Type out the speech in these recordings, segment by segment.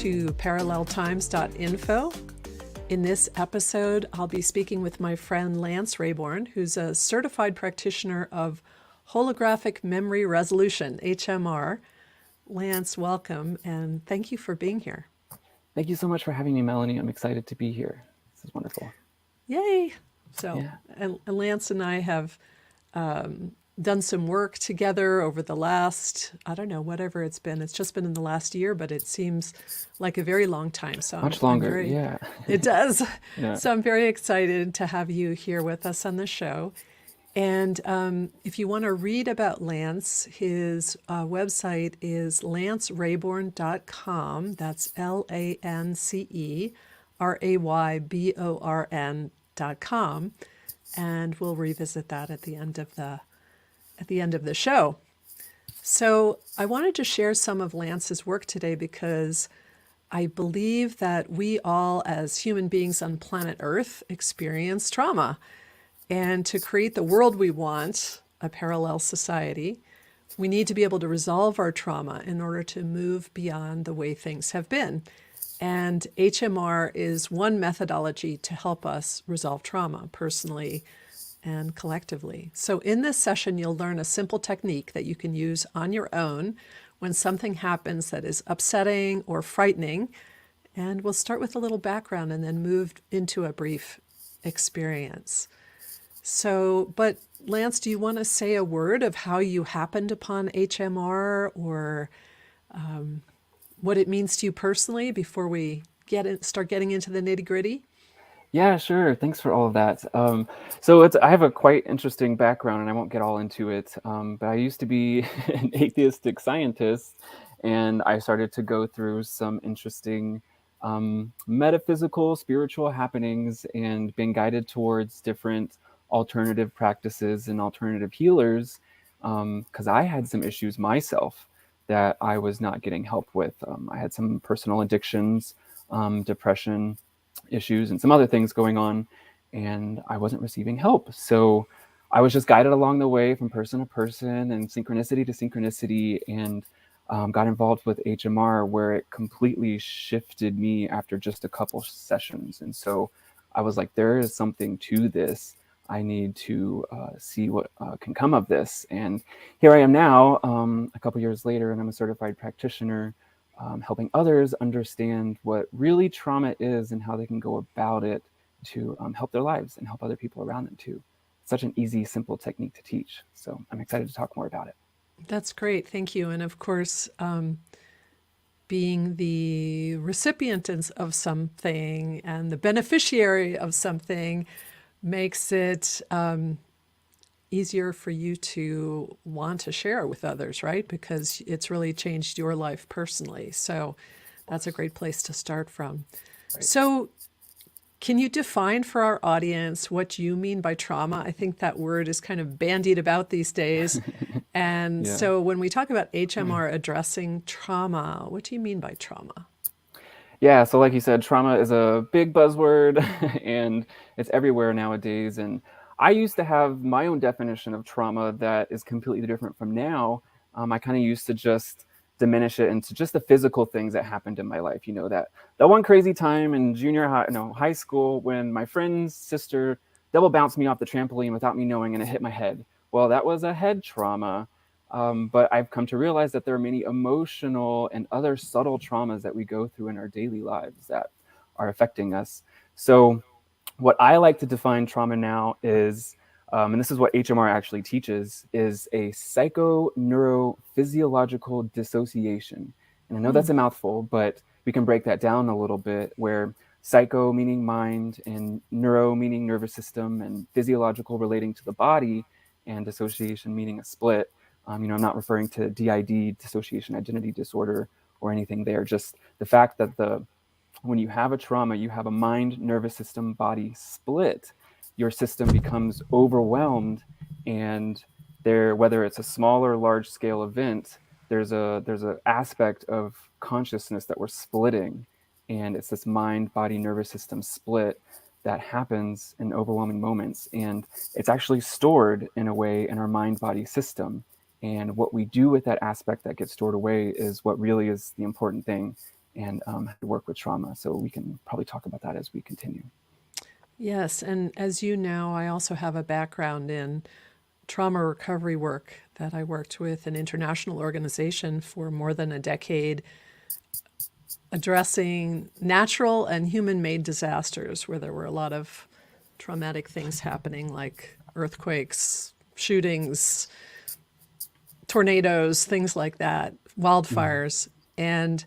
to paralleltimes.info. In this episode, I'll be speaking with my friend Lance Rayborn, who's a certified practitioner of holographic memory resolution, HMR. Lance, welcome, and thank you for being here. Thank you so much for having me, Melanie. I'm excited to be here. This is wonderful. Yay! So, and Lance and I have done some work together over the last, I don't know, whatever it's been. It's just been in the last year, but it seems like a very long time. So much longer, yeah. It does. Yeah. So I'm very excited to have you here with us on the show. And if you want to read about Lance, his website is lancerayborn.com. That's LanceRayborn.com. And we'll revisit that at the end of the show. So I wanted to share some of Lance's work today because I believe that we all, as human beings on planet Earth, experience trauma. And to create the world we want, a parallel society, we need to be able to resolve our trauma in order to move beyond the way things have been. And HMR is one methodology to help us resolve trauma personally and collectively. So in this session, you'll learn a simple technique that you can use on your own when something happens that is upsetting or frightening. And we'll start with a little background and then move into a brief experience. So, but Lance, do you want to say a word of how you happened upon HMR or what it means to you personally before we start getting into the nitty-gritty? Yeah, sure. Thanks for all of that. I have a quite interesting background, and I won't get all into it, but I used to be an atheistic scientist, and I started to go through some interesting metaphysical, spiritual happenings and being guided towards different alternative practices and alternative healers because I had some issues myself that I was not getting help with. I had some personal addictions, depression issues, and some other things going on, and I wasn't receiving help. So I was just guided along the way from person to person and synchronicity to synchronicity, and got involved with HMR, where it completely shifted me after just a couple sessions. And so I was like, there is something to this. I need to see what can come of this. And here I am now, a couple years later, and I'm a certified practitioner, helping others understand what really trauma is and how they can go about it to help their lives and help other people around them too. It's such an easy, simple technique to teach. So I'm excited to talk more about it. That's great. Thank you. And of course, being the recipient of something and the beneficiary of something makes it easier for you to want to share with others, right? Because it's really changed your life personally. So that's a great place to start from. Right. So can you define for our audience what you mean by trauma? I think that word is kind of bandied about these days. And so when we talk about HMR addressing trauma, what do you mean by trauma? Yeah, so like you said, trauma is a big buzzword and it's everywhere nowadays. And I used to have my own definition of trauma that is completely different from now. I kind of used to just diminish it into just the physical things that happened in my life. You know, that one crazy time in high school when my friend's sister double bounced me off the trampoline without me knowing and it hit my head. Well, that was a head trauma. But I've come to realize that there are many emotional and other subtle traumas that we go through in our daily lives that are affecting us. So what I like to define trauma now is, and this is what HMR actually teaches, is a psychoneurophysiological dissociation. And I know that's a mouthful, but we can break that down a little bit, where psycho meaning mind and neuro meaning nervous system and physiological relating to the body and dissociation meaning a split. I'm not referring to DID, dissociation identity disorder, or anything there. Just the fact that when you have a trauma, you have a mind, nervous system, body split. Your system becomes overwhelmed, and whether it's a small or large scale event, there's a aspect of consciousness that we're splitting, and it's this mind, body, nervous system split that happens in overwhelming moments, and it's actually stored in a way in our mind, body system. And what we do with that aspect that gets stored away is what really is the important thing. and how to work with trauma. So we can probably talk about that as we continue. Yes, and as you know, I also have a background in trauma recovery work that I worked with an international organization for more than a decade, addressing natural and human-made disasters where there were a lot of traumatic things happening, like earthquakes, shootings, tornadoes, things like that, wildfires. And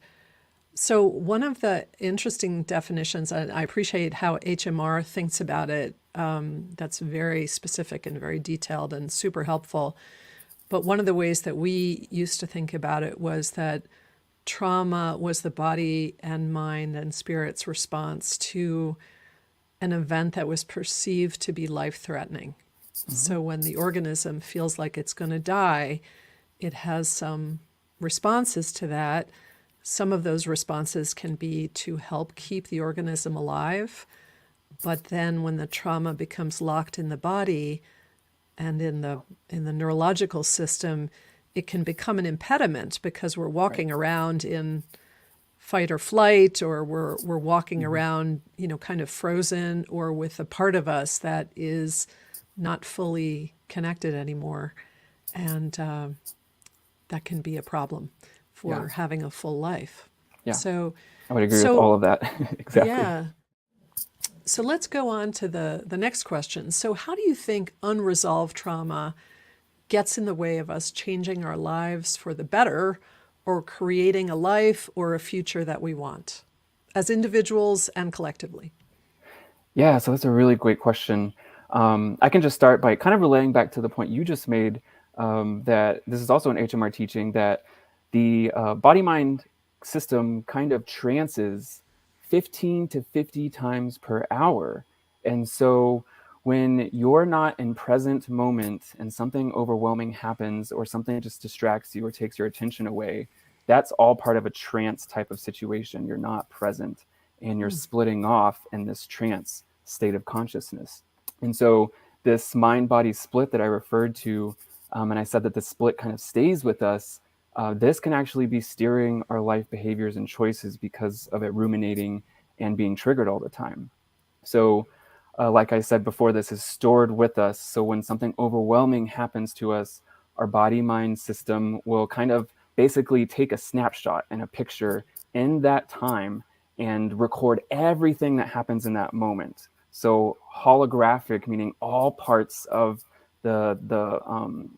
so, one of the interesting definitions, and I appreciate how HMR thinks about it, that's very specific and very detailed and super helpful. But one of the ways that we used to think about it was that trauma was the body and mind and spirit's response to an event that was perceived to be life threatening. Mm-hmm. So, when the organism feels like it's going to die, it has some responses to that. Some of those responses can be to help keep the organism alive. But then when the trauma becomes locked in the body and in the neurological system, it can become an impediment because we're walking around in fight or flight, or we're walking around, kind of frozen, or with a part of us that is not fully connected anymore. And that can be a problem Yeah. for having a full life. Yeah. So, I would agree with so all of that. Exactly. yeah. So let's go on to the next question. So, how do you think unresolved trauma gets in the way of us changing our lives for the better or creating a life or a future that we want as individuals and collectively? Yeah, so that's a really great question. I can just start by kind of relaying back to the point you just made, that this is also an HMR teaching, that the body mind system kind of trances 15 to 50 times per hour. And so when you're not in present moment and something overwhelming happens or something just distracts you or takes your attention away, that's all part of a trance type of situation. You're not present and you're splitting off in this trance state of consciousness. And so this mind body split that I referred to, and I said that the split kind of stays with us, this can actually be steering our life behaviors and choices because of it ruminating and being triggered all the time. So, like I said before, this is stored with us. So when something overwhelming happens to us, our body mind system will kind of basically take a snapshot and a picture in that time and record everything that happens in that moment. So holographic, meaning all parts of the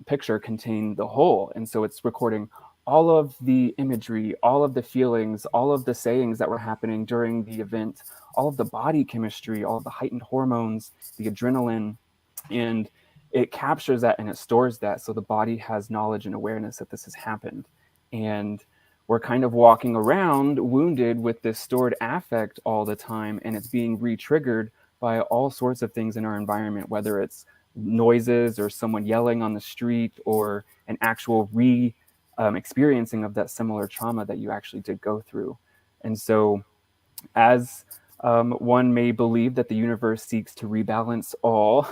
picture contain the whole, and so it's recording all of the imagery, all of the feelings, all of the sayings that were happening during the event, all of the body chemistry, all of the heightened hormones, the adrenaline, and it captures that and it stores that, so the body has knowledge and awareness that this has happened. And we're kind of walking around wounded with this stored affect all the time, and it's being re-triggered by all sorts of things in our environment, whether it's noises or someone yelling on the street or an actual experiencing of that similar trauma that you actually did go through. And so as one may believe that the universe seeks to rebalance all,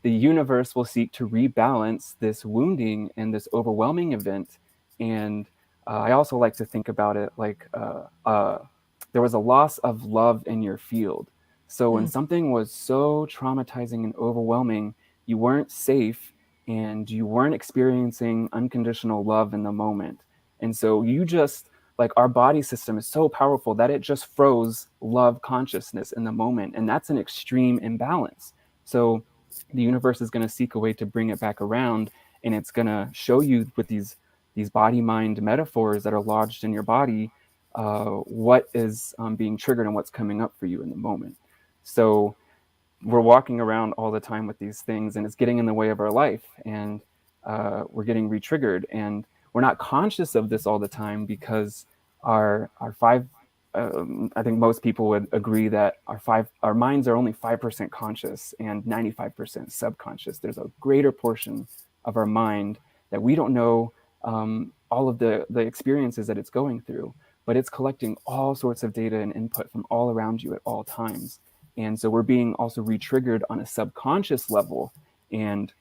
the universe will seek to rebalance this wounding and this overwhelming event. And I also like to think about it like there was a loss of love in your field. So when something was so traumatizing and overwhelming, you weren't safe and you weren't experiencing unconditional love in the moment. And so you just, like, our body system is so powerful that it just froze love consciousness in the moment. And that's an extreme imbalance. So the universe is going to seek a way to bring it back around, and it's going to show you with these body mind metaphors that are lodged in your body, what is being triggered and what's coming up for you in the moment. So we're walking around all the time with these things, and it's getting in the way of our life, and we're getting re-triggered, and we're not conscious of this all the time because our five I think most people would agree that our minds are only 5% conscious and 95% subconscious. There's a greater portion of our mind that we don't know all of the experiences that it's going through, but it's collecting all sorts of data and input from all around you at all times. And so we're being also re-triggered on a subconscious level. And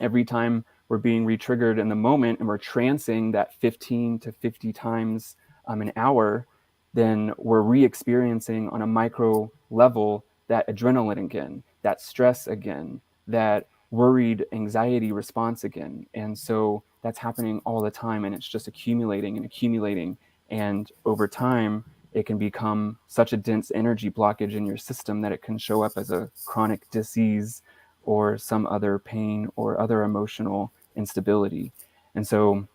every time we're being re-triggered in the moment and we're trancing that 15 to 50 times an hour, then we're re-experiencing on a micro level that adrenaline again, that stress again, that worried anxiety response again. And so that's happening all the time, and it's just accumulating and accumulating. And over time, it can become such a dense energy blockage in your system that it can show up as a chronic disease or some other pain or other emotional instability. And so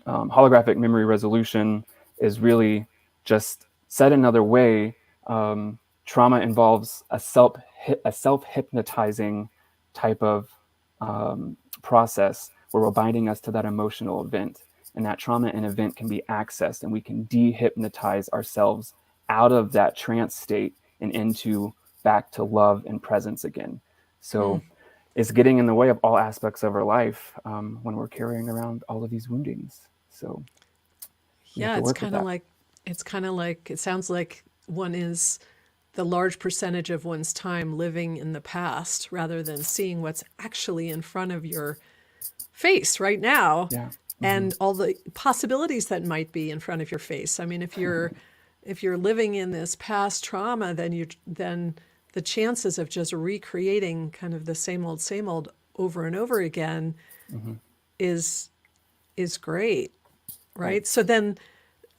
holographic memory resolution is really, just said another way, trauma involves a self hypnotizing type of process where we're binding us to that emotional event, and that trauma and event can be accessed, and we can dehypnotize ourselves out of that trance state and into back to love and presence again. Hmm. So it's getting in the way of all aspects of our life when we're carrying around all of these woundings. So we have Yeah, to work with that. it sounds like one is the large percentage of one's time living in the past rather than seeing what's actually in front of your face right now Yeah. Mm-hmm. and all the possibilities that might be in front of your face. I mean, if you're living in this past trauma, then the chances of just recreating kind of the same old over and over again Mm-hmm. is is great, Right. right? So then,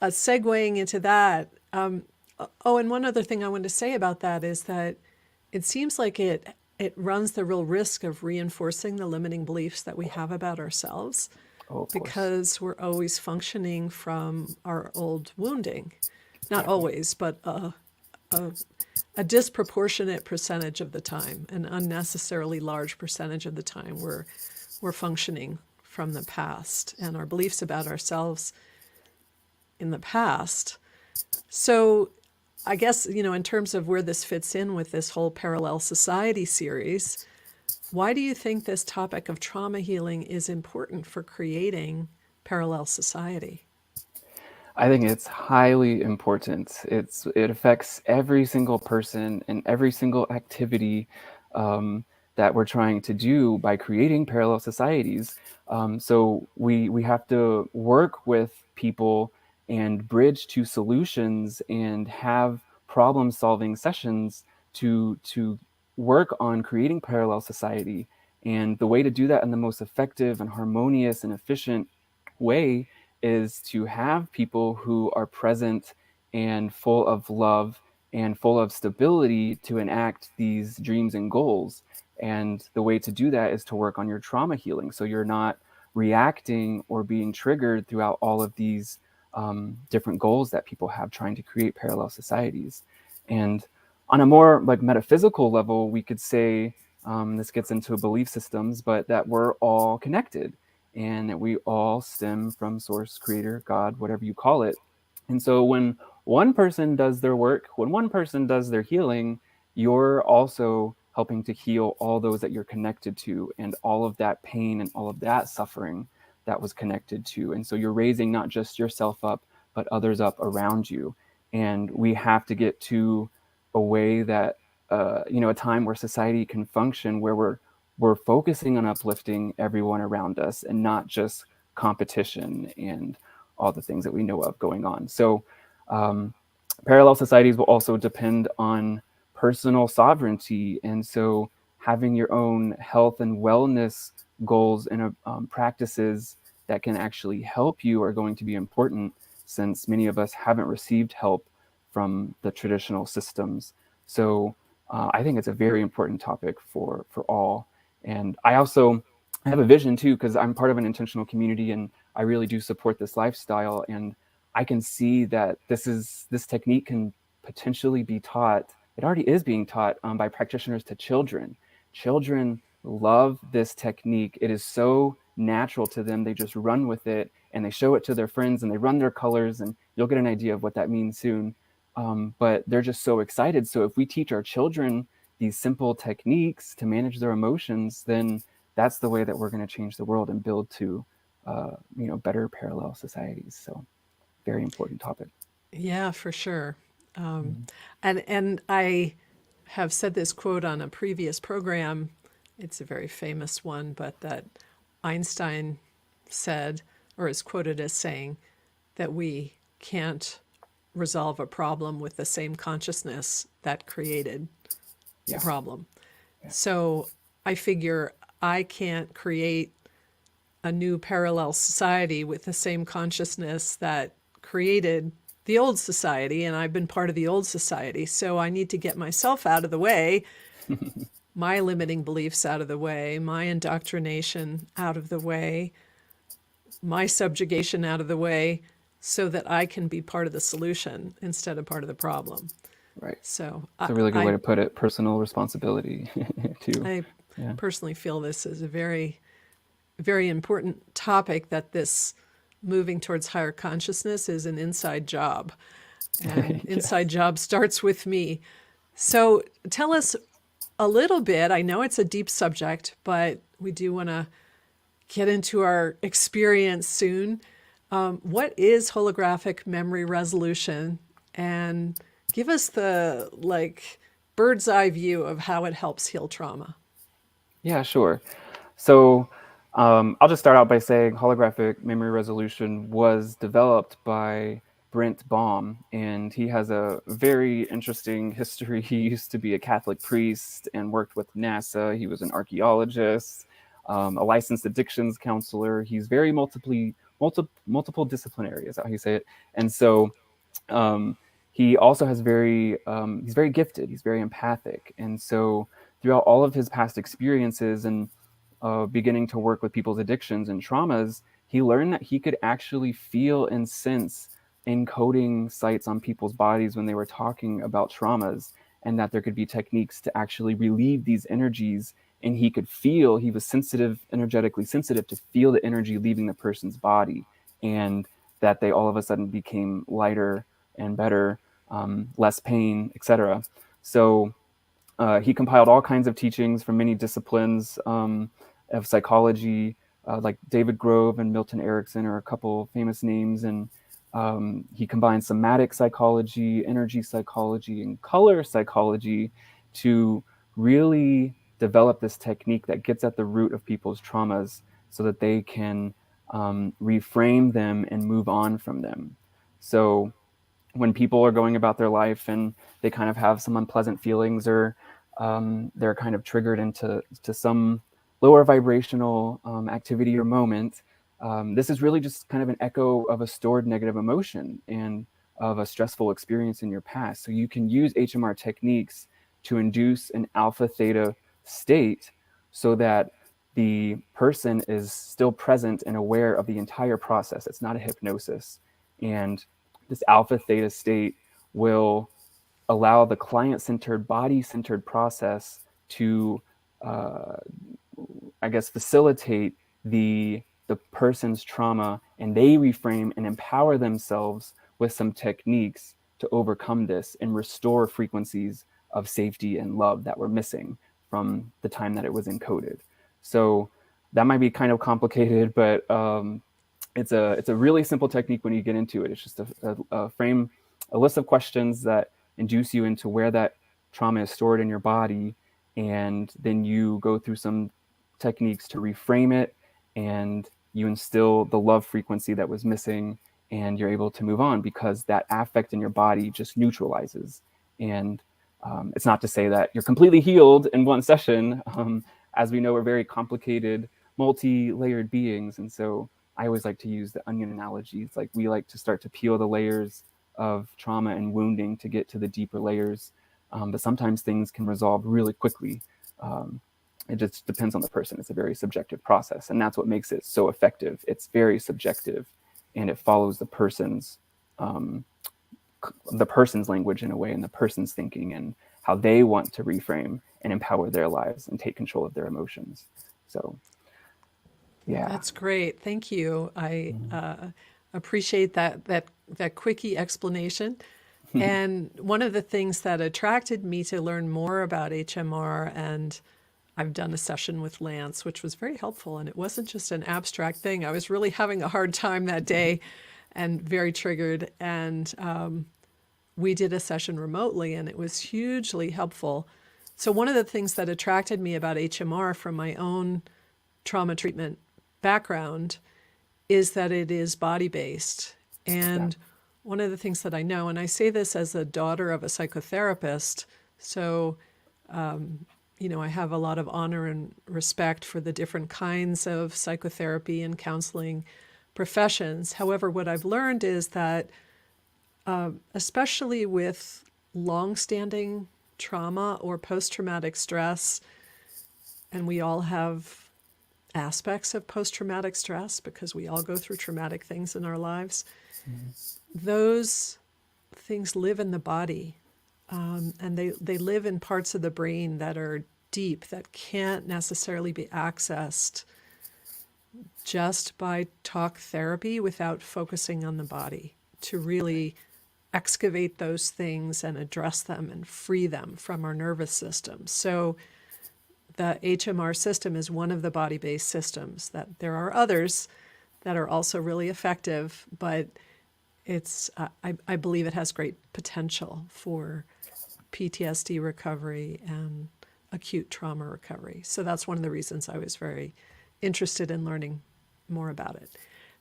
segueing into that. Oh, and one other thing I wanted to say about that is that it seems like it runs the real risk of reinforcing the limiting beliefs that we have about ourselves Oh, of course. because we're always functioning from our old wounding. Not Exactly. always, but a disproportionate percentage of the time, an unnecessarily large percentage of the time, we're functioning from the past and our beliefs about ourselves in the past. So I guess, in terms of where this fits in with this whole Parallel Society series, why do you think this topic of trauma healing is important for creating Parallel Society? I think it's highly important. It affects every single person and every single activity um, that we're trying to do by creating parallel societies. So we have to work with people and bridge to solutions and have problem solving sessions to work on creating parallel society. And the way to do that in the most effective and harmonious and efficient way is to have people who are present and full of love and full of stability to enact these dreams and goals. And the way to do that is to work on your trauma healing. So you're not reacting or being triggered throughout all of these different goals that people have trying to create parallel societies. And on a more like metaphysical level, we could say this gets into belief systems, but that we're all connected and that we all stem from source, creator, God, whatever you call it. And so when one person does their work, when one person does their healing, you're also helping to heal all those that you're connected to and all of that pain and all of that suffering that was connected to. And so you're raising not just yourself up, but others up around you. And we have to get to a way that, a time where society can function where we're focusing on uplifting everyone around us and not just competition and all the things that we know of going on. So, um, parallel societies will also depend on personal sovereignty. And so, having your own health and wellness goals and practices that can actually help you are going to be important since many of us haven't received help from the traditional systems. So, I think it's a very important topic for all. And I also have a vision too, because I'm part of an intentional community and I really do support this lifestyle. And I can see that this technique can potentially be taught. It already is being taught by practitioners to children. Children love this technique. It is so natural to them. They just run with it and they show it to their friends and they run their colors, and you'll get an idea of what that means soon. But they're just so excited. So if we teach our children these simple techniques to manage their emotions, then that's the way that we're going to change the world and build to, better parallel societies. So very important topic. Yeah, for sure. Um, Mhm. and I have said this quote on a previous program. It's a very famous one, but that Einstein said, or is quoted as saying, that we can't resolve a problem with the same consciousness that created the Yeah. problem. Yeah. So I figure I can't create a new parallel society with the same consciousness that created the old society, and I've been part of the old society. So I need to get myself out of the way, my limiting beliefs out of the way, my indoctrination out of the way, my subjugation out of the way, so that I can be part of the solution instead of part of the problem. Right. So It's a really good way I, to put it. Personal responsibility too. I Yeah. personally feel this is a very, very important topic, that this moving towards higher consciousness is an inside job. And inside Yes. job starts with me. So tell us a little bit. I know it's a deep subject, but we do want to get into our experience soon. What is holographic memory resolution? And give us the bird's eye view of how it helps heal trauma. Yeah, sure. So I'll just start out by saying holographic memory resolution was developed by Brent Baum, and he has a very interesting history. He used to be a Catholic priest and worked with NASA. He was an archaeologist, a licensed addictions counselor. He's very multiple disciplinary, is how you say it. And so um, he also has he's very gifted. He's very empathic, and so throughout all of his past experiences and beginning to work with people's addictions and traumas, he learned that he could actually feel and sense encoding sites on people's bodies when they were talking about traumas, and that there could be techniques to actually relieve these energies. And he could feel, he was sensitive, energetically sensitive to feel the energy leaving the person's body, and that they all of a sudden became lighter and better, less pain, etc. So he compiled all kinds of teachings from many disciplines of psychology, like David Grove and Milton Erickson are a couple famous names. And he combined somatic psychology, energy psychology, and color psychology to really develop this technique that gets at the root of people's traumas so that they can reframe them and move on from them. So when people are going about their life and they kind of have some unpleasant feelings, or they're kind of triggered into some lower vibrational activity or moment, this is really just kind of an echo of a stored negative emotion and of a stressful experience in your past. So you can use HMR techniques to induce an alpha theta state so that the person is still present and aware of the entire process. It's not a hypnosis. And this alpha theta state will allow the client-centered, body-centered process to, uh, I guess, facilitate the person's trauma, and they reframe and empower themselves with some techniques to overcome this and restore frequencies of safety and love that were missing from the time that it was encoded. So that might be kind of complicated, but it's a really simple technique when you get into it. It's just a frame, a list of questions that induce you into where that trauma is stored in your body, and then you go through some techniques to reframe it, and you instill the love frequency that was missing, and you're able to move on because that affect in your body just neutralizes. And it's not to say that you're completely healed in one session. As we know, we're very complicated, multi-layered beings, and so I always like to use the onion analogy. It's like we like to start to peel the layers of trauma and wounding to get to the deeper layers. But sometimes things can resolve really quickly. It just depends on the person. It's a very subjective process, and that's what makes it so effective. It's very subjective, and it follows um, the person's language in a way, and the person's thinking, and how they want to reframe and empower their lives and take control of their emotions. So, yeah. That's great. Thank you. I appreciate that quickie explanation. And one of the things that attracted me to learn more about HMR, and I've done a session with Lance, which was very helpful. And it wasn't just an abstract thing. I was really having a hard time that day and very triggered. And we did a session remotely, and it was hugely helpful. So one of the things that attracted me about HMR from my own trauma treatment background is that it is body based. Yeah. And one of the things that I know, and I say this as a daughter of a psychotherapist, so I have a lot of honor and respect for the different kinds of psychotherapy and counseling professions. However, what I've learned is that, especially with long-standing trauma or post-traumatic stress, and we all have aspects of post-traumatic stress because we all go through traumatic things in our lives, those things live in the body, and they live in parts of the brain that are deep, that can't necessarily be accessed just by talk therapy without focusing on the body to really excavate those things and address them and free them from our nervous system. So the HMR system is one of the body-based systems. That there are others that are also really effective, but it's I believe it has great potential for PTSD recovery and acute trauma recovery. So that's one of the reasons I was very interested in learning more about it.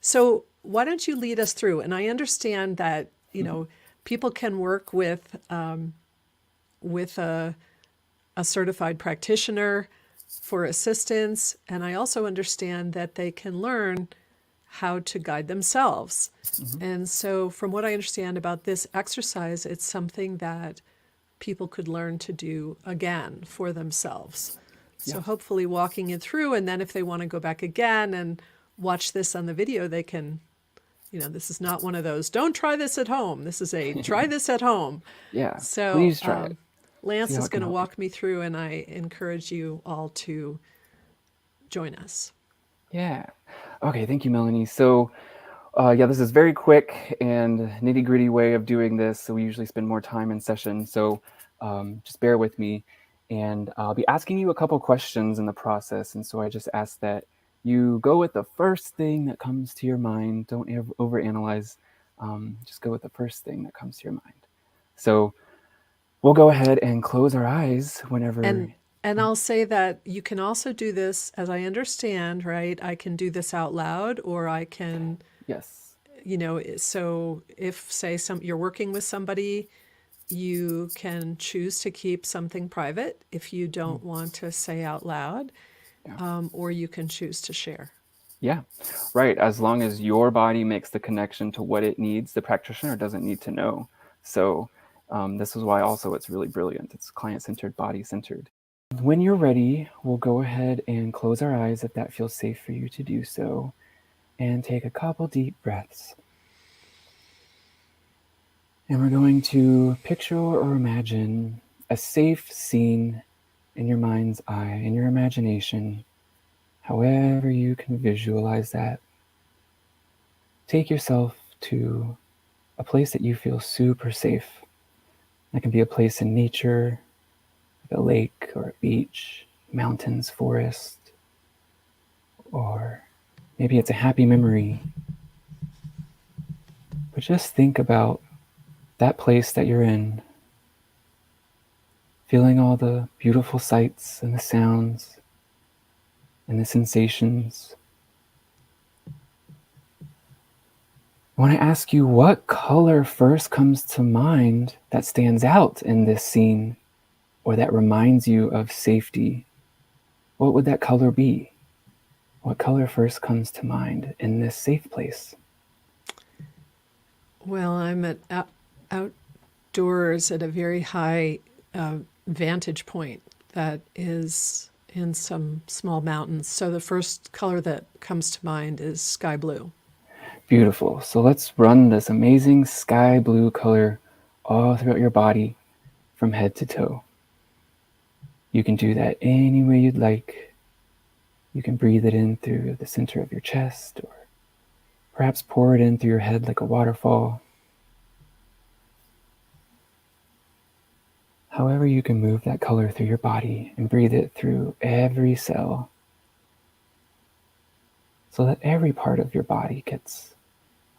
So why don't you lead us through? And I understand that people can work with a certified practitioner for assistance, and I also understand that they can learn how to guide themselves. And so from what I understand about this exercise, it's something that people could learn to do again for themselves. So hopefully walking it through, and then if they want to go back again and watch this on the video, they can, this is not one of those, don't try this at home. This is a try this at home. Yeah, So please try it. Lance is it can going to help you. walk me through, and I encourage you all to join us. Yeah. Okay, thank you, Melanie. So, this is very quick and nitty-gritty way of doing this. So we usually spend more time in session. So just bear with me. And I'll be asking you a couple questions in the process. And so I just ask that you go with the first thing that comes to your mind. Don't overanalyze. Just go with the first thing that comes to your mind. So we'll go ahead and close our eyes whenever. And I'll say that you can also do this, as I understand, right? I can do this out loud, or I can, Yes. So if, say, you're working with somebody, you can choose to keep something private if you don't want to say out loud, or you can choose to share. Yeah, right. As long as your body makes the connection to what it needs, the practitioner doesn't need to know. So this is why also it's really brilliant. It's client-centered, body-centered. When you're ready, we'll go ahead and close our eyes if that feels safe for you to do so, and take a couple deep breaths. And we're going to picture or imagine a safe scene in your mind's eye, in your imagination, however you can visualize that. Take yourself to a place that you feel super safe. That can be a place in nature, like a lake or a beach, mountains, forest, or maybe it's a happy memory. But just think about that place that you're in, feeling all the beautiful sights and the sounds and the sensations. I want to ask you, what color first comes to mind that stands out in this scene, or that reminds you of safety? What would that color be? What color first comes to mind in this safe place? Well, I'm outdoors at a very high vantage point that is in some small mountains. So the first color that comes to mind is sky blue. Beautiful. So let's run this amazing sky blue color all throughout your body from head to toe. You can do that any way you'd like. You can breathe it in through the center of your chest, or perhaps pour it in through your head like a waterfall. However, you can move that color through your body and breathe it through every cell, so that every part of your body gets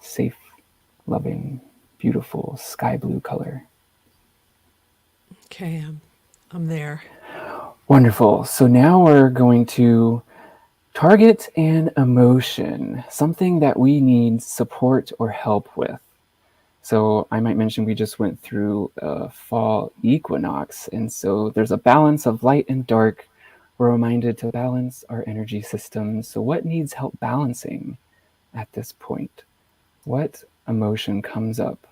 safe, loving, beautiful sky blue color. Okay, I'm there. Wonderful. So now we're going to target an emotion, something that we need support or help with. So I might mention we just went through a fall equinox, and so there's a balance of light and dark. We're reminded to balance our energy systems. So what needs help balancing at this point? What emotion comes up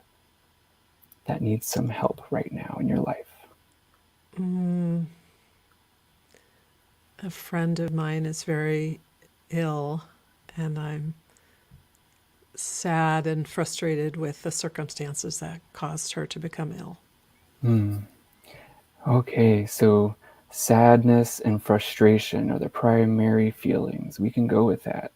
that needs some help right now in your life? A friend of mine is very ill, and I'm sad and frustrated with the circumstances that caused her to become ill. Okay, so sadness and frustration are the primary feelings. We can go with that.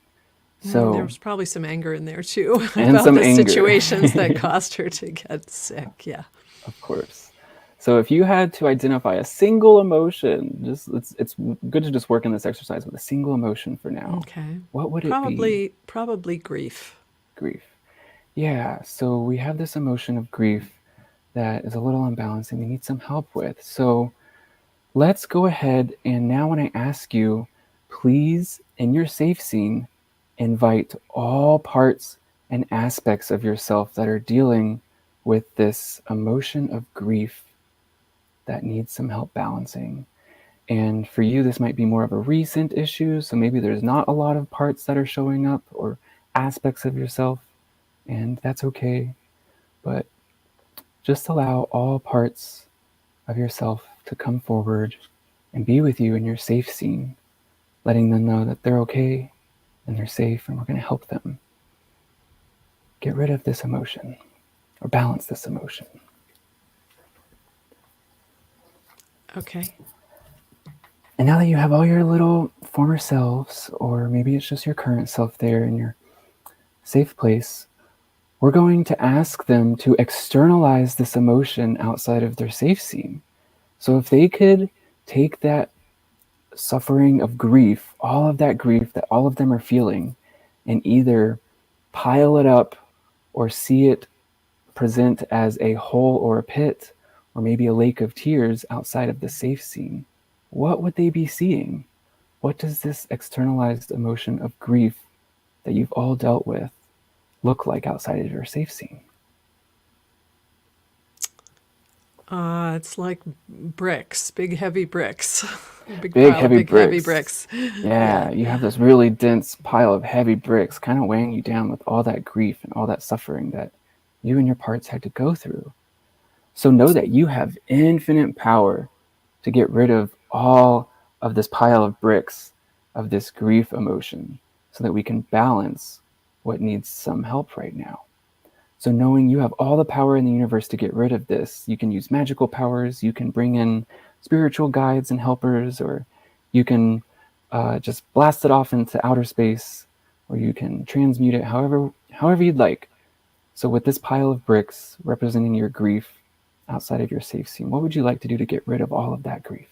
There So, was probably some anger in there too and about some the anger, situations that caused her to get sick. Yeah. of course. So if you had to identify a single emotion, just it's good to just work in this exercise with a single emotion for now. Okay. What would it be? Probably grief. Grief. Yeah, so we have this emotion of grief that is a little unbalanced and we need some help with. So let's go ahead and now when I ask you, please, in your safe scene, invite all parts and aspects of yourself that are dealing with this emotion of grief that needs some help balancing. And for you, this might be more of a recent issue. So maybe there's not a lot of parts that are showing up or aspects of yourself, and that's okay. But just allow all parts of yourself to come forward and be with you in your safe scene, letting them know that they're okay and they're safe, and we're going to help them get rid of this emotion or balance this emotion. Okay. And now that you have all your little former selves, or maybe it's just your current self there in your safe place, we're going to ask them to externalize this emotion outside of their safe scene. So if they could take that suffering of grief, all of that grief that all of them are feeling, and either pile it up or see it present as a hole or a pit or maybe a lake of tears outside of the safe scene, what would they be seeing? What does this externalized emotion of grief that you've all dealt with look like outside of your safe scene? It's like bricks, big heavy bricks, a big Big, pile of heavy big heavy bricks. bricks. Yeah. Yeah, you have this really dense pile of heavy bricks kind of weighing you down with all that grief and all that suffering that you and your parts had to go through. So know that you have infinite power to get rid of all of this pile of bricks of this grief emotion so that we can balance what needs some help right now. So, knowing you have all the power in the universe to get rid of this, you can use magical powers, you can bring in spiritual guides and helpers, or you can just blast it off into outer space, or you can transmute it however you'd like. So, with this pile of bricks representing your grief outside of your safe scene, what would you like to do to get rid of all of that grief?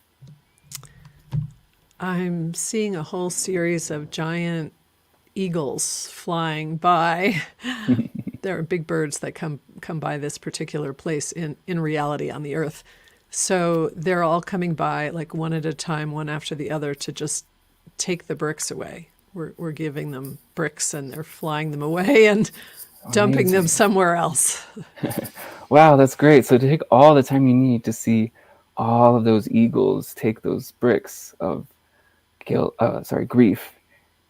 I'm seeing a whole series of giant eagles flying by. There are big birds that come by this particular place in reality on the earth. So they're all coming by like one at a time, one after the other, to just take the bricks away. We're giving them bricks and they're flying them away and dumping them Amazing. somewhere else. Wow, that's great. So, to take all the time you need to see all of those eagles take those bricks of grief,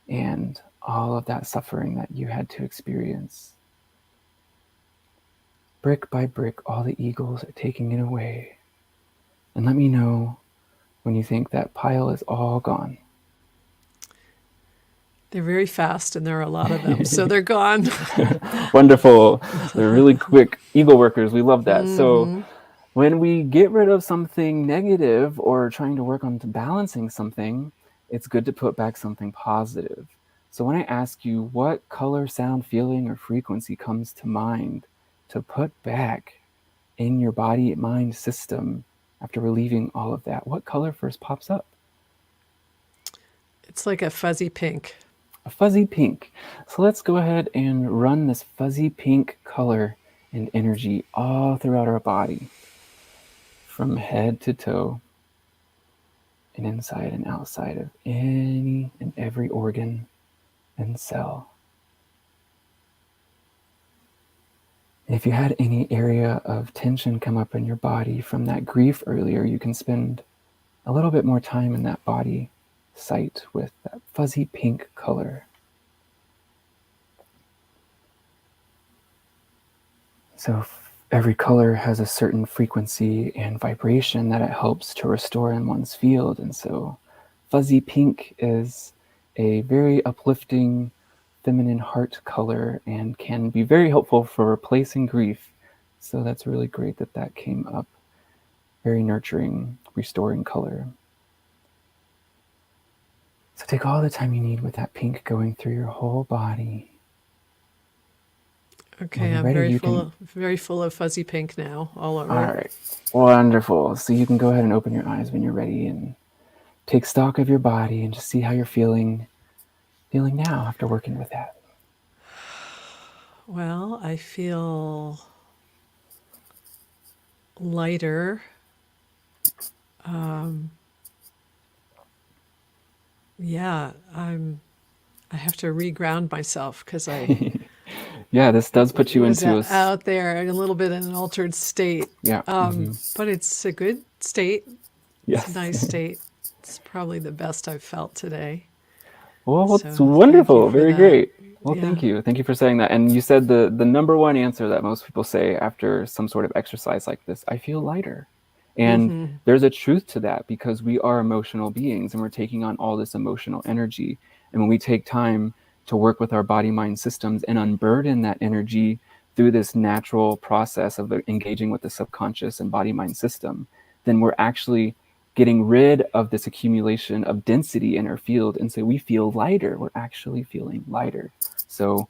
and all of that suffering that you had to experience. Brick by brick, all the eagles are taking it away. And let me know when you think that pile is all gone. They're very fast and there are a lot of them, so they're gone. Wonderful. They're really quick eagle workers. We love that. So, when we get rid of something negative or trying to work on balancing something, it's good to put back something positive. So when I ask you what color, sound, feeling, or frequency comes to mind to put back in your body, mind, system after relieving all of that, what color first pops up? It's like a fuzzy pink. A fuzzy pink. So let's go ahead and run this fuzzy pink color and energy all throughout our body, from head to toe, and inside and outside of any and every organ and cell. If you had any area of tension come up in your body from that grief earlier, you can spend a little bit more time in that body site with that fuzzy pink color. So every color has a certain frequency and vibration that it helps to restore in one's field. And so fuzzy pink is a very uplifting feminine heart color and can be very helpful for replacing grief. So that's really great that that came up. Very nurturing, restoring color. So take all the time you need with that pink going through your whole body. When Okay, you're I'm ready, you can. very full of fuzzy pink now, all All over. right, wonderful. So you can go ahead and open your eyes when you're ready and take stock of your body and just see how you're feeling now after working with that. Well, I feel lighter. Um, yeah, I have to reground myself because I Yeah, this does put you was into out there a little bit in an altered state. yeah. But it's a good state. It's a Yes. nice state. It's probably the best I've felt today. Well, it's So thank you wonderful. for Very that. great. Well, Yeah. thank you. Thank you for saying that. And you said the number one answer that most people say after some sort of exercise like this, I feel lighter. And Mm-hmm. there's a truth to that because we are emotional beings and we're taking on all this emotional energy. And when we take time to work with our body mind systems and unburden that energy through this natural process of engaging with the subconscious and body mind system, then we're actually getting rid of this accumulation of density in our field. And so we feel lighter. We're actually feeling lighter. So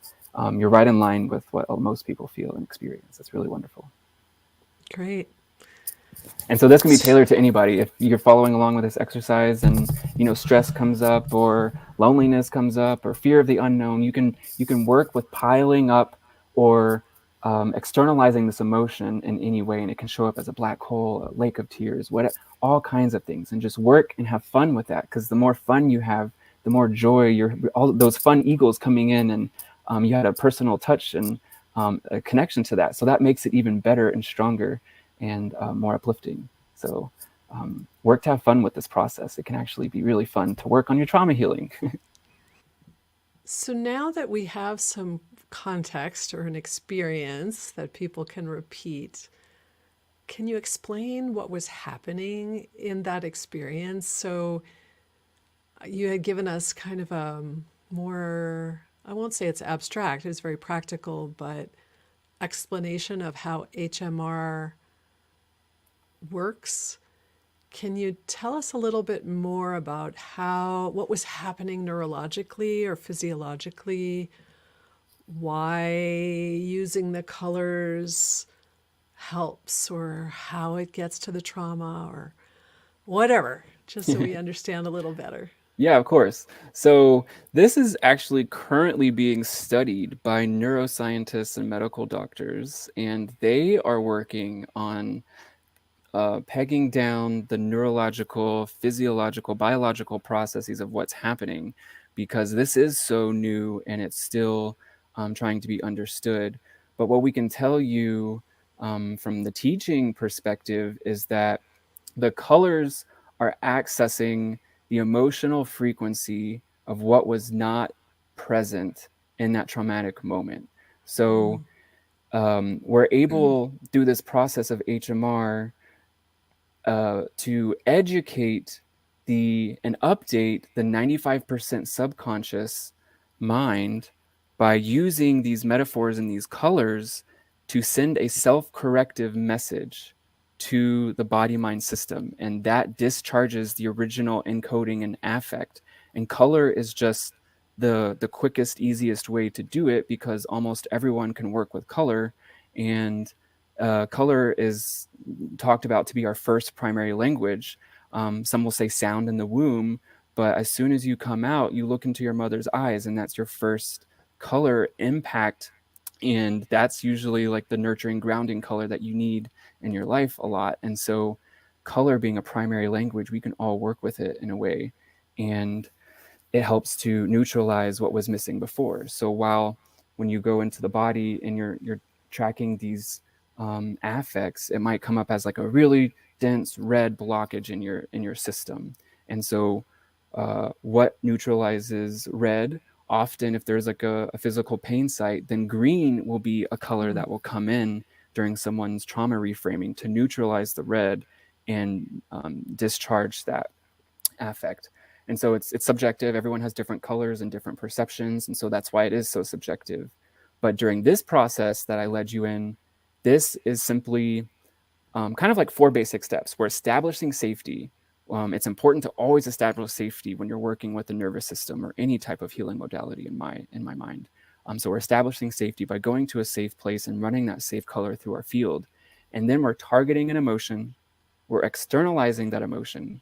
you're right in line with what most people feel and experience. That's really wonderful. Great. And so this can be tailored to anybody. If you're following along with this exercise and stress comes up or loneliness comes up or fear of the unknown, you can work with piling up or externalizing this emotion in any way, and it can show up as a black hole, a lake of tears, what all kinds of things, and just work and have fun with that. Because the more fun you have, the more joy. You're all those fun eagles coming in, and you had a personal touch and a connection to that, so that makes it even better and stronger and more uplifting. So work to have fun with this process. It can actually be really fun to work on your trauma healing. So now that we have some context or an experience that people can repeat, can you explain what was happening in that experience? So you had given us kind of a more, I won't say it's abstract, it's very practical, but explanation of how HMR works. Can you tell us a little bit more about what was happening neurologically or physiologically, why using the colors helps, or how it gets to the trauma, or whatever, just so we understand a little better? Yeah, of course. So this is actually currently being studied by neuroscientists and medical doctors, and they are working on pegging down the neurological, physiological, biological processes of what's happening, because this is so new and it's still trying to be understood. But what we can tell you from the teaching perspective is that the colors are accessing the emotional frequency of what was not present in that traumatic moment. So we're able, through this process of HMR, to educate and update the 95% subconscious mind by using these metaphors and these colors to send a self-corrective message to the body mind system, and that discharges the original encoding and affect. And color is just the quickest, easiest way to do it, because almost everyone can work with color. And color is talked about to be our first primary language. Some will say sound in the womb, but as soon as you come out, you look into your mother's eyes, and that's your first color impact. And that's usually like the nurturing, grounding color that you need in your life a lot. And so, color being a primary language, we can all work with it in a way. And it helps to neutralize what was missing before. So, while when you go into the body and you're tracking these affects, it might come up as like a really dense red blockage in your system. And so, what neutralizes red? Often, if there's like a physical pain site, then green will be a color Mm. that will come in during someone's trauma reframing to neutralize the red and discharge that affect. And so it's subjective. Everyone has different colors and different perceptions, and so that's why it is so subjective. But during this process that I led you in, this is simply kind of like four basic steps. We're establishing safety. It's important to always establish safety when you're working with the nervous system or any type of healing modality in my mind. So we're establishing safety by going to a safe place and running that safe color through our field. And then we're targeting an emotion, we're externalizing that emotion,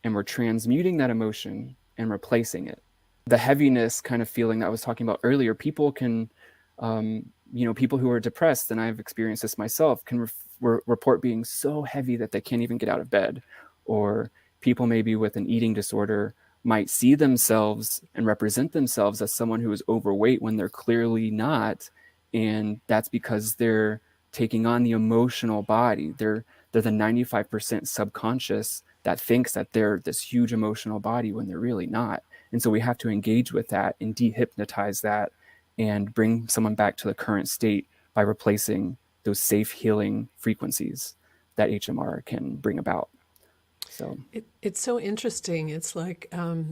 and we're transmuting that emotion and replacing it. The heaviness kind of feeling that I was talking about earlier, people can, people who are depressed, and I've experienced this myself, can report being so heavy that they can't even get out of bed. Or people maybe with an eating disorder might see themselves and represent themselves as someone who is overweight when they're clearly not. And that's because they're taking on the emotional body. They're the 95% subconscious that thinks that they're this huge emotional body when they're really not. And so we have to engage with that and dehypnotize that and bring someone back to the current state by replacing those safe healing frequencies that HMR can bring about. So, It's so interesting. It's like I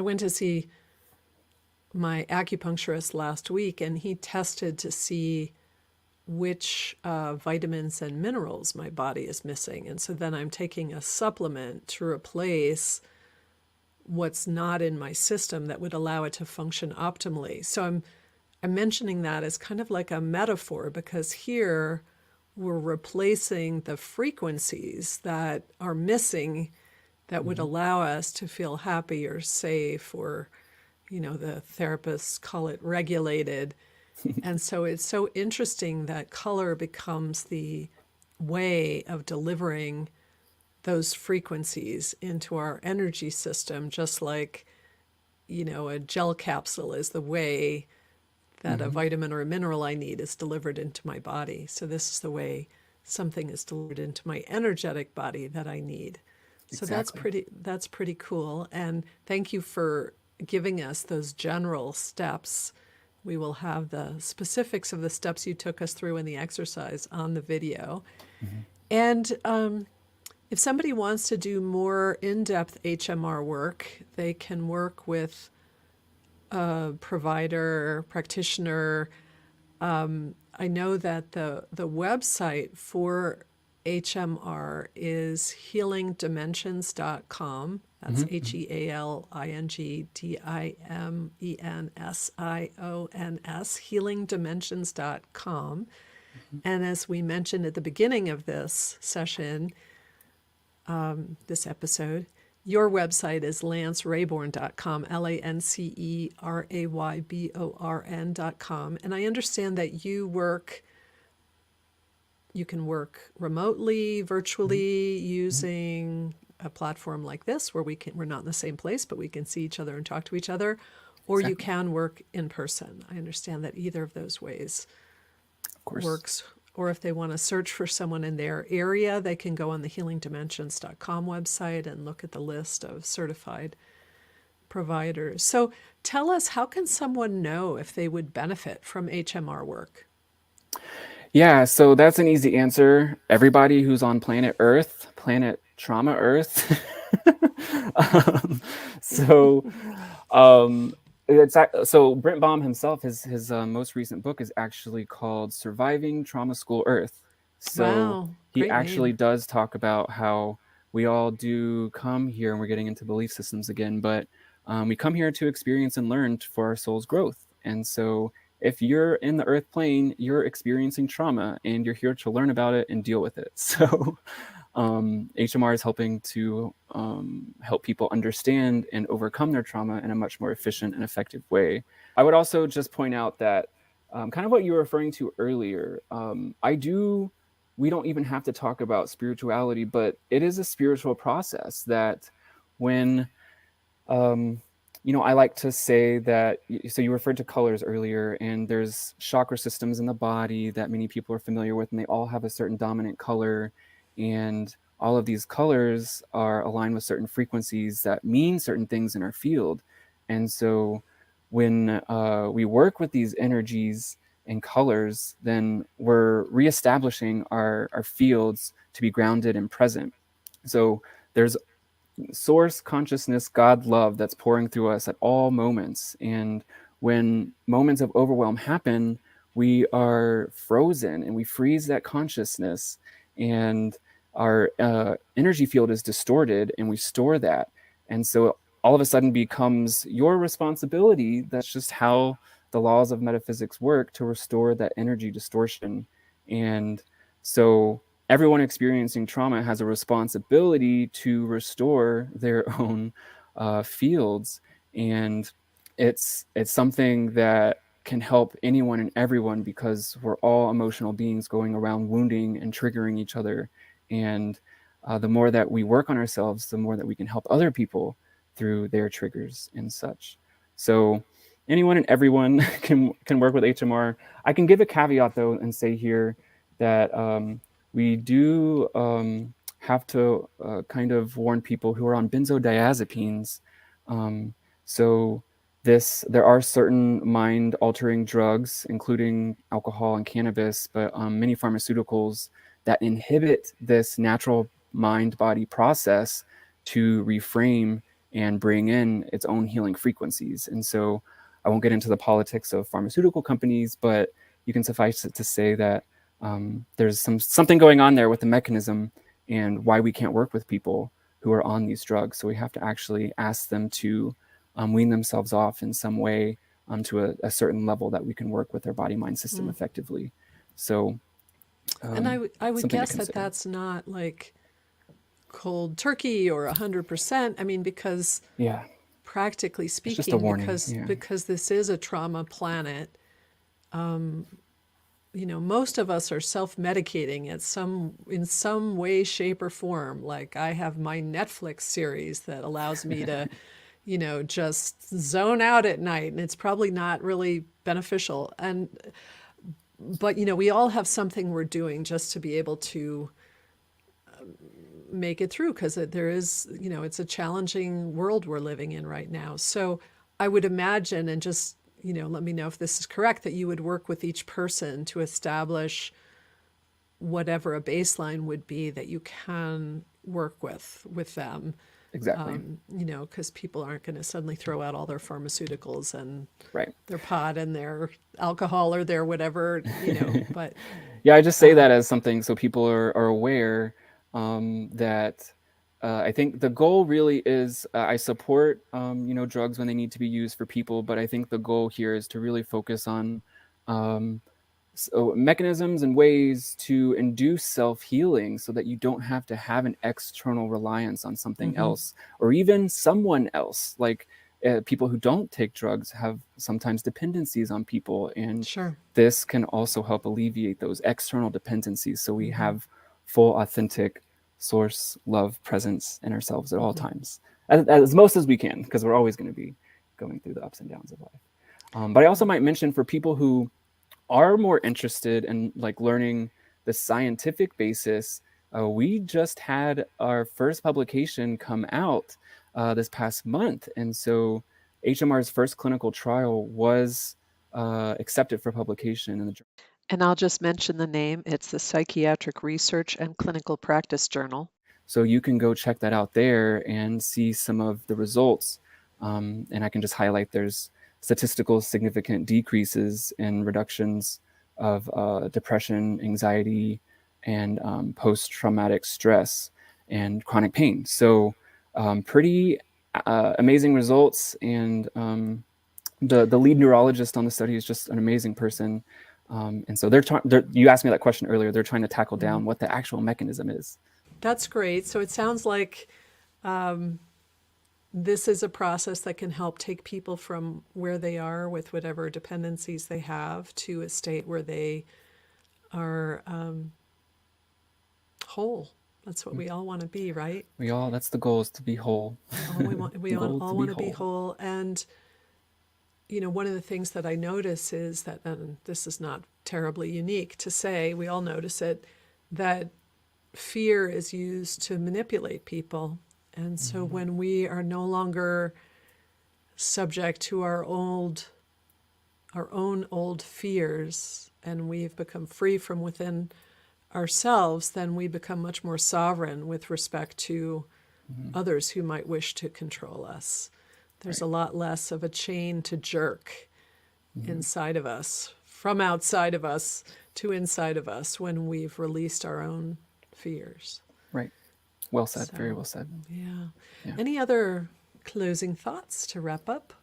went to see my acupuncturist last week, and he tested to see which vitamins and minerals my body is missing. And so then I'm taking a supplement to replace what's not in my system that would allow it to function optimally. So I'm mentioning that as kind of like a metaphor, because here we're replacing the frequencies that are missing that would allow us to feel happy or safe, or the therapists call it regulated. And so it's so interesting that color becomes the way of delivering those frequencies into our energy system, just like, a gel capsule is the way that a mm-hmm. vitamin or a mineral I need is delivered into my body. So this is the way something is delivered into my energetic body that I need. So Exactly. that's pretty cool. And thank you for giving us those general steps. We will have the specifics of the steps you took us through in the exercise on the video. Mm-hmm. And if somebody wants to do more in-depth HMR work, they can work with a provider, practitioner. I know that the website for HMR is healingdimensions.com. That's Mm-hmm. HEALINGDIMENSIONS, healingdimensions.com. Mm-hmm. And as we mentioned at the beginning of this session, this episode, your website is lancerayborn.com, LANCERAYBORN.com. And I understand that you can work remotely, virtually, Mm-hmm. using a platform like this where we're not in the same place, but we can see each other and talk to each other, or you Exactly. can work in person. I understand that either of those ways Of course. works. Or if they want to search for someone in their area, they can go on the healingdimensions.com website and look at the list of certified providers. So tell us, how can someone know if they would benefit from HMR work? Yeah, so that's an easy answer. Everybody who's on planet Earth, planet trauma Earth. um, so, um, so Brent Baum himself, his most recent book is actually called "Surviving Trauma School Earth." So Wow, he great actually name. does talk about how we all do come here, and we're getting into belief systems again, but we come here to experience and learn for our soul's growth. And so if you're in the earth plane, you're experiencing trauma and you're here to learn about it and deal with it. So HMR is helping to help people understand and overcome their trauma in a much more efficient and effective way. I would also just point out that kind of what you were referring to earlier, we don't even have to talk about spirituality, but it is a spiritual process that when um, I like to say that, so you referred to colors earlier, and there's chakra systems in the body that many people are familiar with, and they all have a certain dominant color. And all of these colors are aligned with certain frequencies that mean certain things in our field. And so when we work with these energies and colors, then we're reestablishing our fields to be grounded and present. So there's source consciousness, God love that's pouring through us at all moments. And when moments of overwhelm happen, we are frozen and we freeze that consciousness, and our energy field is distorted, and we store that. And so all of a sudden becomes your responsibility. That's just how the laws of metaphysics work, to restore that energy distortion. And so everyone experiencing trauma has a responsibility to restore their own fields. And it's something that can help anyone and everyone, because we're all emotional beings going around wounding and triggering each other. And the more that we work on ourselves, the more that we can help other people through their triggers and such. So anyone and everyone can work with HMR. I can give a caveat though and say here that we do have to kind of warn people who are on benzodiazepines. Um, so there are certain mind altering drugs, including alcohol and cannabis, but many pharmaceuticals that inhibit this natural mind body process to reframe and bring in its own healing frequencies. And so I won't get into the politics of pharmaceutical companies, but you can suffice it to say that there's something going on there with the mechanism and why we can't work with people who are on these drugs. So we have to actually ask them to wean themselves off in some way to a certain level that we can work with their body mind system effectively. So And I would something to guess that consider. that's not like cold turkey or 100%. I mean, because Yeah, practically it's just a speaking, warning. Yeah. because this is a trauma planet, most of us are self-medicating in some way, shape, or form. Like I have my Netflix series that allows me to, just zone out at night, and it's probably not really beneficial. But we all have something we're doing just to be able to make it through, because there is, it's a challenging world we're living in right now. So I would imagine, and just, let me know if this is correct, that you would work with each person to establish whatever a baseline would be that you can work with them. Exactly. Because people aren't going to suddenly throw out all their pharmaceuticals and Right. their pot and their alcohol or their whatever, but Yeah, I just say that as something so people are aware that I think the goal really is I support drugs when they need to be used for people, but I think the goal here is to really focus on um, mechanisms and ways to induce self-healing so that you don't have to have an external reliance on something else or even someone else. Like people who don't take drugs have sometimes dependencies on people, and sure. this can also help alleviate those external dependencies so we have full authentic source love presence in ourselves at all times, as most as we can, because we're always going to be going through the ups and downs of life. But I also might mention, for people who are more interested in like learning the scientific basis, we just had our first publication come out this past month, and so HMR's first clinical trial was accepted for publication in the journal. And I'll just mention the name. It's the Psychiatric Research and Clinical Practice Journal. So you can go check that out there and see some of the results. And I can just highlight there's statistical significant decreases and reductions of depression, anxiety, and post-traumatic stress and chronic pain. So pretty amazing results. And the lead neurologist on the study is just an amazing person. And so you asked me that question earlier. They're trying to tackle down what the actual mechanism is. That's great. So it sounds like this is a process that can help take people from where they are with whatever dependencies they have to a state where they are whole. That's what we all want to be, right? That's the goal, is to be whole. We all Goal to want be to be whole. whole. And, one of the things that I notice is that, and this is not terribly unique to say, we all notice it, that fear is used to manipulate people. And so when we are no longer subject to our own old fears, and we've become free from within ourselves, then we become much more sovereign with respect to others who might wish to control us. There's Right. a lot less of a chain to jerk inside of us, from outside of us to inside of us, when we've released our own fears. Right. Well said. Very So, well said. yeah. Yeah. Any other closing thoughts to wrap up?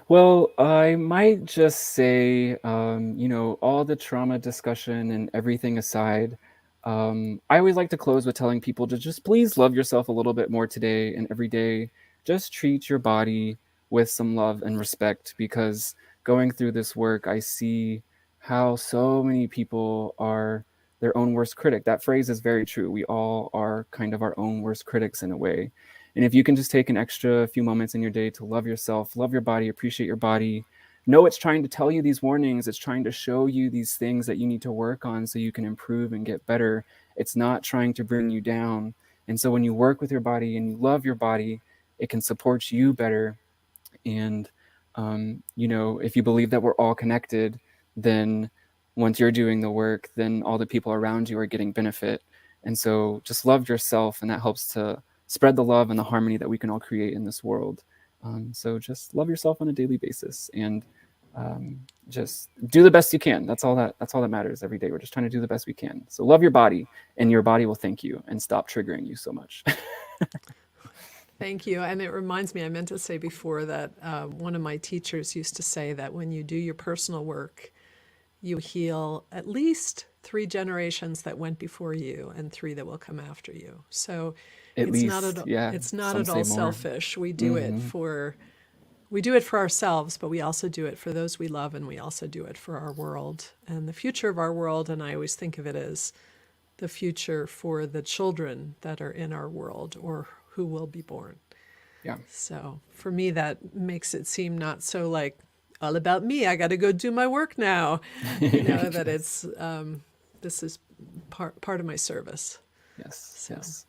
Well, I might just say, all the trauma discussion and everything aside, I always like to close with telling people to just please love yourself a little bit more today and every day. Just treat your body with some love and respect, because going through this work, I see how so many people are their own worst critic. That phrase is very true. We all are kind of our own worst critics in a way. And if you can just take an extra few moments in your day to love yourself, love your body, appreciate your body, know it's trying to tell you these warnings, it's trying to show you these things that you need to work on so you can improve and get better. It's not trying to bring you down. And so when you work with your body and you love your body, it can support you better. And, if you believe that we're all connected, then once you're doing the work, then all the people around you are getting benefit. And so just love yourself, and that helps to spread the love and the harmony that we can all create in this world. So just love yourself on a daily basis, and just do the best you can. That's all that matters every day. We're just trying to do the best we can. So love your body, and your body will thank you and stop triggering you so much. Thank you. And it reminds me, I meant to say before that one of my teachers used to say that when you do your personal work, you heal at least 3 generations that went before you and 3 that will come after you. So At it's not least, at yeah. it's not Some at say all more. selfish. We do it for ourselves, but we also do it for those we love, and we also do it for our world and the future of our world. And I always think of it as the future for the children that are in our world or who will be born. Yeah. So for me, that makes it seem not so like all about me. I got to go do my work now. That it's this is part of my service. Yes. So. Yes.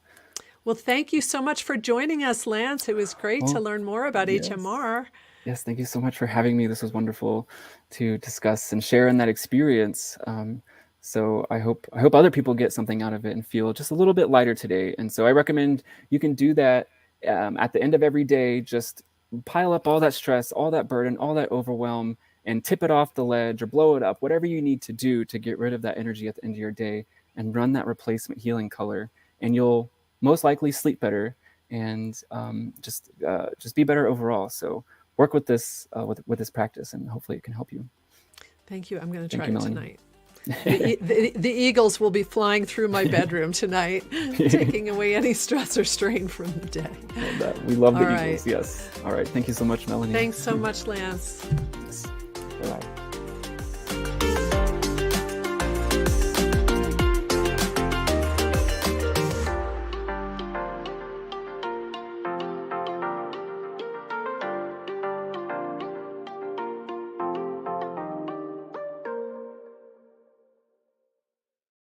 Well, thank you so much for joining us, Lance. It was great to learn more about yes. HMR. Yes, thank you so much for having me. This was wonderful to discuss and share in that experience. So I hope other people get something out of it and feel just a little bit lighter today. And so I recommend you can do that at the end of every day. Just pile up all that stress, all that burden, all that overwhelm, and tip it off the ledge or blow it up, whatever you need to do to get rid of that energy at the end of your day, and run that replacement healing color. And you'll most likely sleep better, and just be better overall. So work with this with this practice, and hopefully it can help you. Thank you. I'm going to Thank try you, it Melanie. tonight. The eagles will be flying through my bedroom tonight, taking away any stress or strain from the day. Love that. We love the All eagles. right. Yes. All right. Thank you so much, Melanie. Thanks so much, Lance. Yes. Bye-bye.